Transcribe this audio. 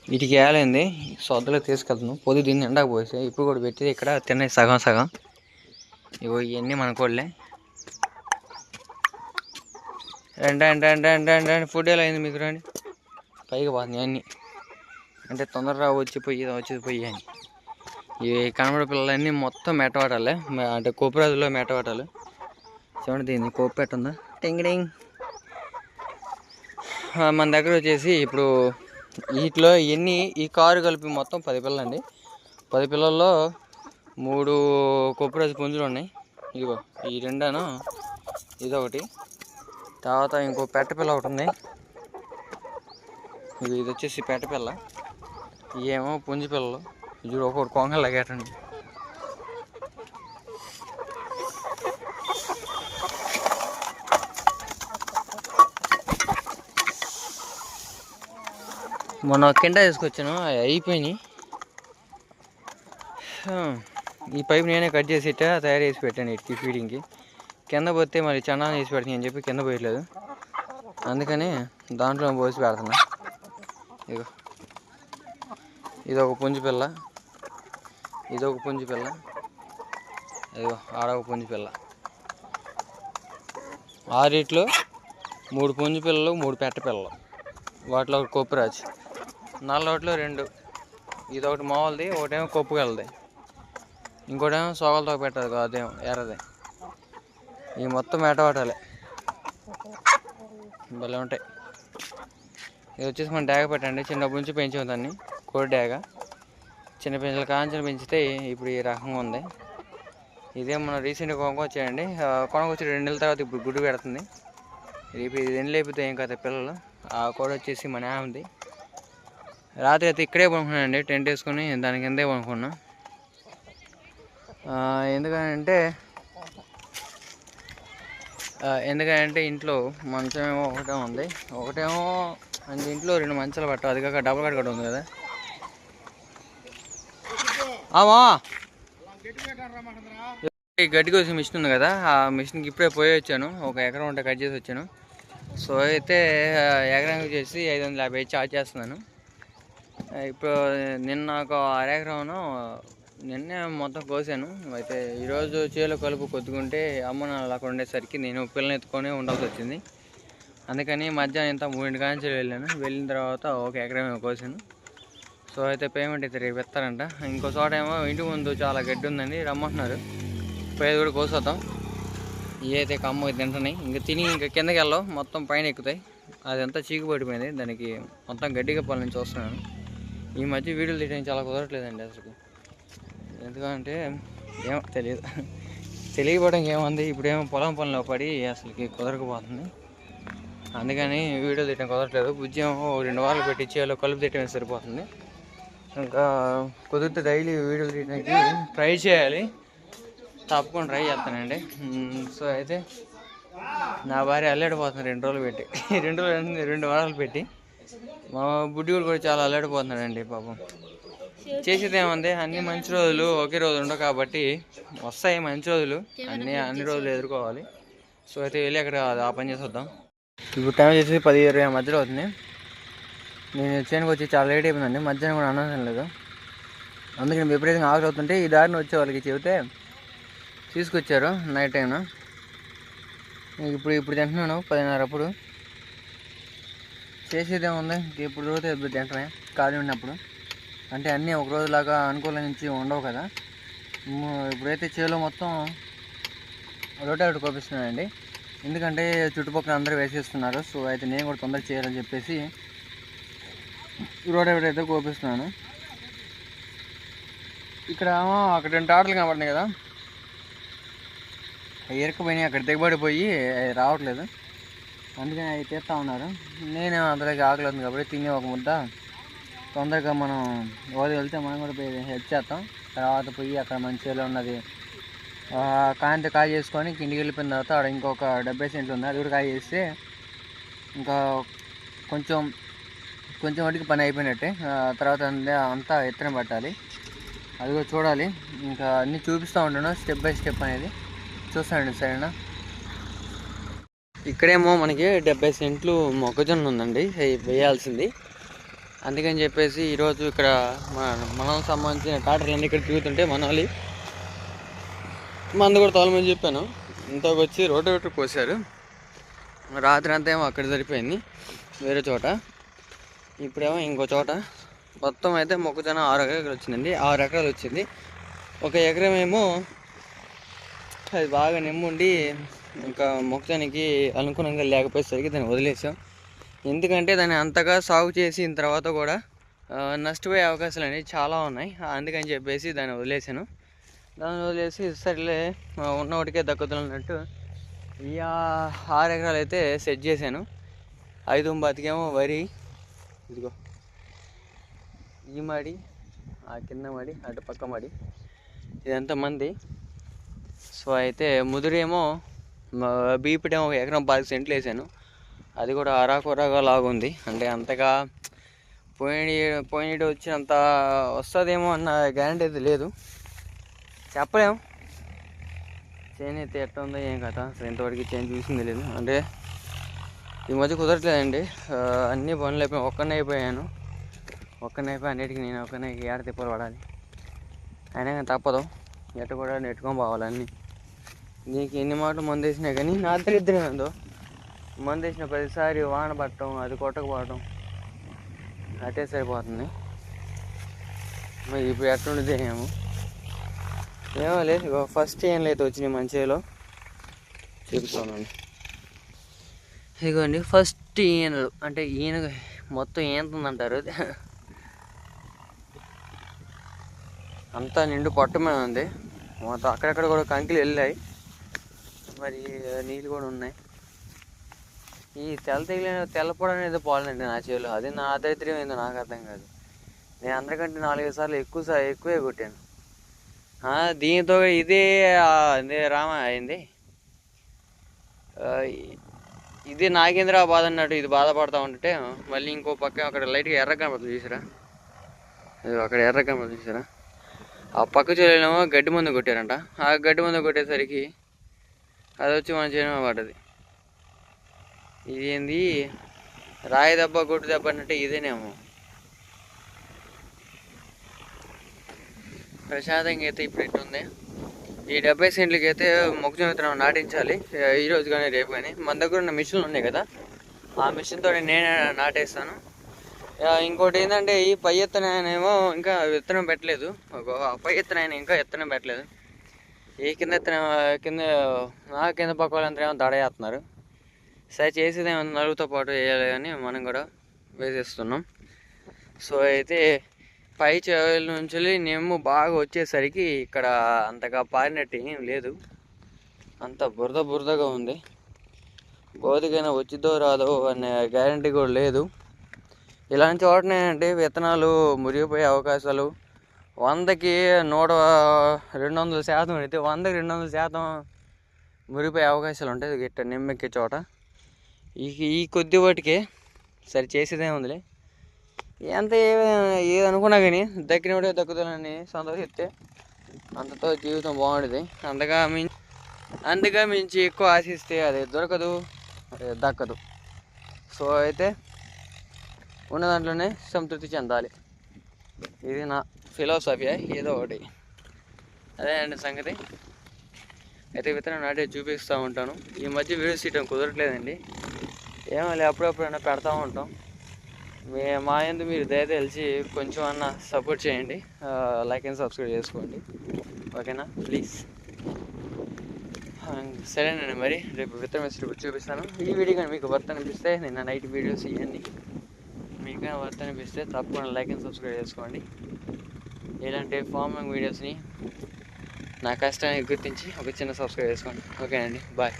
వీటికి వేయాలండి సొద్దలో తీసుకెళ్తున్నాం. పొద్దు దీన్ని ఎండకు పోసి ఇప్పుడు కూడా పెట్టి ఇక్కడ తిన్నాయి సగం సగం. ఇగో ఇవన్నీ మన కోళ్ళే. రండి రండి రండి రండి రండి రండి. ఫుడ్ ఎలా అయింది మీకు? రండి. పైకి పోతున్నాయి అన్నీ. అంటే తొందరగా వచ్చిపోయి అని. ఈ కనబడి పిల్లలన్నీ మొత్తం మెట్టవాటాలే, అంటే కోపురాజులో మెట్టవాటాలు. చూడండి దీన్ని కోపు పెట్టుందా టింగ్. మన దగ్గర వచ్చేసి ఇప్పుడు వీటిలో ఈ కారు కలిపి మొత్తం 10 పిల్లలండి. 10 పిల్లల్లో 3 కోపురాజు పుంజులు ఉన్నాయి. ఇదిగో ఈ రెండాను, ఇదొకటి, తర్వాత ఇంకో పెట్ట పిల్ల ఒకటి ఉంది. ఇది వచ్చేసి పెట్ట పిల్ల, ఇవేమో పుంజు పిల్లలు. ఇది ఒకటి కొంగలు లాగేటండి. మొన్న కింద తీసుకొచ్చాను, అవి అయిపోయినాయి. ఈ పైపు నేనే కట్ చేసి తయారు చేసి పెట్టాను ఇటు ఫీడింగ్కి. కింద పోతే మరి చన్నాన్ని వేసి పెడతాను అని చెప్పి కింద పోయట్లేదు, అందుకని దాంట్లో పోసి పెడుతున్నా. ఇగో ఇదొక పుంజు పిల్ల, ఇదొక పుంజు పిల్ల, ఇదిగో ఆడొక పుంజు పిల్ల. 6 3 పుంజు పిల్లలు, 3 పెట్ట పిల్లలు. వాటిలో ఒకటి కొప్పురాజు, నల్లొకటిలో 2. ఇదొకటి మామూలుది, ఒకటేమో కొప్పుకెళ్ళది, ఇంకోటేమో సోగలతో పెట్టదు అదేమో ఎర్రది. ఈ మొత్తం మెటవాటాలే, భలే ఉంటాయి. ఇది వచ్చేసి మన డాగ పెట్టండి. చిన్నప్పటి నుంచి పెంచాం దాన్ని, కోడి డాగ. చిన్న పెంచులు కాంచెలు పెంచితే ఇప్పుడు ఈ రకంగా ఉంది. ఇదే మనం రీసెంట్గా కొనుక్కొచ్చాయండి. కొనుక్కొచ్చి 2 నెలల తర్వాత ఇప్పుడు గుడ్డు పెడుతుంది. ఇది ఎన్ని లేపితే ఏం కదా పిల్లలు. ఆ కోడి వచ్చేసి మన ఉంది. రాత్రి అయితే ఇక్కడే పడుకున్నానండి, టెంట్ వేసుకొని దాని కిందే పడుకున్నా. ఎందుకంటే ఇంట్లో మంచం ఏమో ఒకటేమో అంటే ఇంట్లో 2 మంచాలు పట్టాలి. అది కాక డబుల్ కట్ ఉంది కదా. గడ్డి కోసం మిషన్ ఉంది కదా, ఆ మిషన్కి ఇప్పుడే పోయి వచ్చాను. 1 ఎకరం ఉంటే కట్ చేసి వచ్చాను. సో అయితే ఎకరానికి వచ్చేసి 550 చార్జ్ చేస్తున్నాను. ఇప్పుడు నిన్న ఒక 1/2 ఎకరం నిన్నే మొత్తం కోసాను. అయితే ఈరోజు చేలో కలుపు కొద్దుకుంటే అమ్మ నాన్న అక్కడ ఉండేసరికి నేను పిల్లల్ని ఎత్తుకొని ఉండాల్సి వచ్చింది. అందుకని మధ్యాహ్నం ఇంత 3 గంటలు వెళ్ళిన తర్వాత 1 ఎకరం కోసాను. సో అయితే పేమెంట్ అయితే రేపు ఇస్తారంట. ఇంకో చోట ఏమో ఇంటి ముందు చాలా గడ్డి ఉందండి, రమ్మంటున్నారు. పోయేది కూడా కోసేద్దాం. ఇవైతే కమ్మ తింటున్నాయి. ఇంకా కిందకి వెళ్ళాం, మొత్తం పైన ఎక్కుతాయి. అదంతా చీకు పడిపోయింది, దానికి మొత్తం గడ్డిగా పనుల నుంచి వస్తున్నాను. ఈ మధ్య వీడియోలు తీయడానికి చాలా కుదరట్లేదండి అసలు. ఎందుకంటే ఏమో తెలియకపోవడానికి ఏముంది, ఇప్పుడేమో పొలం పనిలో పడి అసలుకి కుదరకపోతుంది. అందుకని వీడియోలు తీయడం కుదరట్లేదు. బుజ్జి ఏమో 2 వారాలు పెట్టి చేలో కలుపు తీయటమే సరిపోతుంది. ఇంకా కుదిరితే డైలీ వీడియోలు తీయడానికి ట్రై చేయాలి, తప్పకుండా ట్రై చేస్తానండి. సో అయితే నా భార్య అల్లాడిపోతుంది 2 రోజులు పెట్టి 2 వారాలు పెట్టి. మా బుడ్డి కూడా చాలా అల్లాడిపోతున్నాడండి పాపం. చేసేది ఏముంది, అన్ని మంచి రోజులు ఒకే రోజు ఉండవు కాబట్టి వస్తాయి మంచి రోజులు, అన్ని రోజులు ఎదుర్కోవాలి. సో అయితే వెళ్ళి అక్కడ ఆ పని చేసి వద్దాం. ఇప్పుడు టైం వచ్చేసి 10-20 మధ్యలో అవుతుంది. నేను చేనుకు వచ్చి చాలా లేట్ అయిపోయిందండి. మధ్యాహ్నం కూడా అన్నం లేదు, అందుకని విపరీతంగా ఆకలి అవుతుంటే ఈ దారిని వచ్చే వాళ్ళకి చెబితే తీసుకొచ్చారు నైట్ టైం. ఇప్పుడు తింటున్నాను 10:30 అప్పుడు. చేసేదేముంది, ఇప్పుడు రోజు ఇప్పుడు తింటమే ఖాళీ ఉన్నప్పుడు. అంటే అన్నీ ఒక రోజులాగా అనుకూలించి ఉండవు కదా. ఇప్పుడైతే చేలో మొత్తం రోటావేటర్ కోపిస్తున్నానండి, ఎందుకంటే చుట్టుపక్కల అందరూ వేసేస్తున్నారు. సో అయితే నేను కూడా తొందరగా చేయాలని చెప్పేసి రోటావేటర్ అయితే కోపిస్తున్నాను. ఇక్కడ అక్కడ 2 టాటలు కనబడినాయి కదా, ఎరకపోయినాయి, అక్కడ దిగబడిపోయి రావట్లేదు. అందుకని అవి తీస్తూ ఉన్నారు. నేను అందరికి ఆకలి అవుతుంది కాబట్టి తినే ఒక ముద్ద తొందరగా మనం వెళ్తే మనం కూడా పోయి హెల్ప్ చేస్తాం. తర్వాత పోయి అక్కడ మంచిగా ఉన్నది కాంతి కాయ చేసుకొని కిందికి వెళ్ళిపోయిన తర్వాత అక్కడ ఇంకొక 70 సెంట్లు ఉంది, అది కూడా కాయ చేస్తే ఇంకా కొంచెం వాటికి పని అయిపోయినట్టే. తర్వాత అంతా ఎత్తన పట్టాలి, అది కూడా చూడాలి. ఇంకా అన్నీ చూపిస్తూ ఉంటాను స్టెప్ బై స్టెప్ అనేది, చూస్తానండి సరేనా. ఇక్కడేమో మనకి 70 సెంట్లు మొక్కజొన్న ఉందండి వేయాల్సింది. అందుకని చెప్పేసి ఈరోజు ఇక్కడ మనం సంబంధించిన ట్రాక్టర్లు ఇక్కడ తిరుగుతుంటే మనోళ్ళు మందు కూడా తోలమని చెప్పాను. ఇంతకు వచ్చి రోడ్డు కోసారు. రాత్రి అంతా ఏమో అక్కడ సరిపోయింది వేరే చోట. ఇప్పుడేమో ఇంకో చోట మొత్తం అయితే మొక్కజొన్న 6 ఎకరాలు వచ్చిందండి. 6 ఎకరాలు వచ్చింది. 1 ఎకరం ఏమో అది బాగా నిమ్ముండి ఇంకా మొక్కజొన్నకి అనుగుణంగా లేకపోయేసరికి దాన్ని వదిలేసాం. ఎందుకంటే దాన్ని అంతగా సాగు చేసిన తర్వాత కూడా నష్టపోయే అవకాశాలు అనేవి చాలా ఉన్నాయి. అందుకని చెప్పేసి దాన్ని వదిలేసాను. దాన్ని వదిలేసి సరేలే ఉన్నవాటికే దక్కుతున్నట్టు ఈ 6 ఎకరాలు అయితే సెట్ చేశాను. 5 వరి, ఇదిగో ఈ మడి, ఆ కింద మడి, అటు పక్క మడి, ఇదంతా మంది. సో అయితే ముదురేమో బీపీడేమో 1 ఎకరం 10 సెంట్లు వేసాను. అది కూడా అరాకొరాగా లాగుంది. అంటే అంతగా పోయినట్టు వచ్చినంత వస్తుందేమో అన్న గ్యారంటీ అయితే లేదు, చెప్పలేము. చేను అయితే ఎట్లా ఉందో ఏం కథ అసలు ఇంతవరకు చేను చూసింది లేదు. అంటే ఈ మధ్య కుదరట్లేదండి. అన్ని పనులు అయిపోయాయి. ఒక్కనే అయిపోయి అన్నిటికీ నేను ఒక్కనే ఏడ తిప్పలు పడాలి. అయినా కానీ తప్పదు, ఎట్ట కూడా నెట్టుకొని పోవాలి అన్నీ. దీనికి ఎన్ని మాటలు మందు వేసినా కానీ నా దరిద్రం ఏందో, మందు వేసిన ప్రతిసారి వాన పట్టడం, అది కొట్టకపోవడం అటే సరిపోతుంది. మరి ఇప్పుడు ఎట్లుండేది ఏమో లేదు. ఫస్ట్ ఏం లేదు వచ్చినాయి మంచిలో చూపిస్తాను. ఇదిగోండి ఫస్ట్ ఈయనలు. అంటే ఈయన మొత్తం ఏంతుందంటారు, అంతా నిండు పట్టమే ఉంది మొత్తం. అక్కడక్కడ కూడా కంకిలు వెళ్ళాయి, మరి నీళ్ళు కూడా ఉన్నాయి. ఈ తెల్లపొడ అనేది పోలేదండి నా చేలో. అది నా దరిద్రం ఏందో నాకు అర్థం కాదు. నేను అందరికంటే 4-5 సార్లు ఎక్కువే కొట్టాను. దీంతో ఇదే రామ అయింది. ఇది నాకేంద్ర బాధ అన్నట్టు ఇది బాధపడతా ఉంటే మళ్ళీ ఇంకో పక్క అక్కడ లైట్గా ఎర్ర కనపడుతుంది చూసారా, అక్కడ ఎర్ర కనపడుతుంది చూసారా. ఆ పక్క చెల్లెమో గడ్డి మందు కొట్టారంట. ఆ గడ్డి మందు కొట్టేసరికి అది వచ్చి మన చేయడం పడ్డది. ఇదేంది రాయి దెబ్బ కొట్టు దెబ్బ అన్నట్టే ఇదేనేమో. ప్రశాంతంగా అయితే ఇప్పుడు ఇట్టుంది. ఈ 70 సెంట్లకి అయితే మొక్కజొన్న విత్తనం నాటించాలి ఈరోజు కానీ రేపు కానీ. మన దగ్గర ఉన్న మిషన్లు ఉన్నాయి కదా, ఆ మిషన్తో నేనే నాటేస్తాను. ఇంకోటి ఏంటంటే ఈ పై ఎత్తన ఆయనేమో ఇంకా విత్తనం పెట్టలేదు. పై ఎత్తన ఆయన ఇంకా విత్తనం పెట్టలేదు. ఈ కింద కింద పక్క వాళ్ళంతా ఏమో దడ చేస్తున్నారు. సరే చేసేదేమో నలుగుతో పాటు వేయాలి కానీ మనం కూడా వేసేస్తున్నాం. సో అయితే పై చెవుల నుంచి నెమ్ము బాగా వచ్చేసరికి ఇక్కడ అంతగా పారినట్టు ఏం లేదు, అంత బురదగా ఉంది. గోదికైనా వచ్చిద్దో రాదో అనే గ్యారంటీ కూడా లేదు. ఇలాంటి చోటనే అంటే విత్తనాలు మురిగిపోయే అవకాశాలు 100కి 200% అయితే 100కి 200% మురిగిపోయే అవకాశాలు ఉంటాయి ఇట్ట నిమ్మెక్కే చోట. ఈ కొద్ది వాటికే సరే చేసేదే ఉందిలే. ఎంత ఏది అనుకున్నా కానీ దక్కినప్పుడే దక్కుతానని సంతోషిస్తే అంతతో జీవితం బాగుంటుంది. అంతగా మించి ఎక్కువ ఆశిస్తే అది దొరకదు, దక్కదు. సో అయితే ఉన్న దాంట్లోనే సంతృప్తి చెందాలి. ఇది నా ఫిలాసఫీ. ఏదో ఒకటి అదే అండి సంగతి. అయితే విత్తనం నాటే చూపిస్తూ ఉంటాను. ఈ మధ్య వీడియోస్ తీయడం కుదరట్లేదండి. ఏమో అప్పుడప్పుడైనా పెడతా ఉంటాం. మా యందు మీరు దయచేసి కొంచెం అన్న సపోర్ట్ చేయండి, లైక్ అండ్ సబ్స్క్రైబ్ చేసుకోండి, ఓకేనా ప్లీజ్. సరేనండి, మరి రేపు విత్తనం వేసేటప్పుడు చూపిస్తాను. ఈ వీడియో కానీ మీకు వర్త్ అనిపిస్తే, నిన్న నైట్ వీడియోస్ ఇవన్నీ మీకు కానీ వర్త్ అనిపిస్తే తప్పకుండా లైక్ అండ్ సబ్స్క్రైబ్ చేసుకోండి. ఇలాంటి ఫార్మింగ్ వీడియోస్ని నా కష్టాన్ని గుర్తించి ఒక చిన్న సబ్స్క్రైబ్ చేసుకోండి, ఓకేనండి. బాయ్.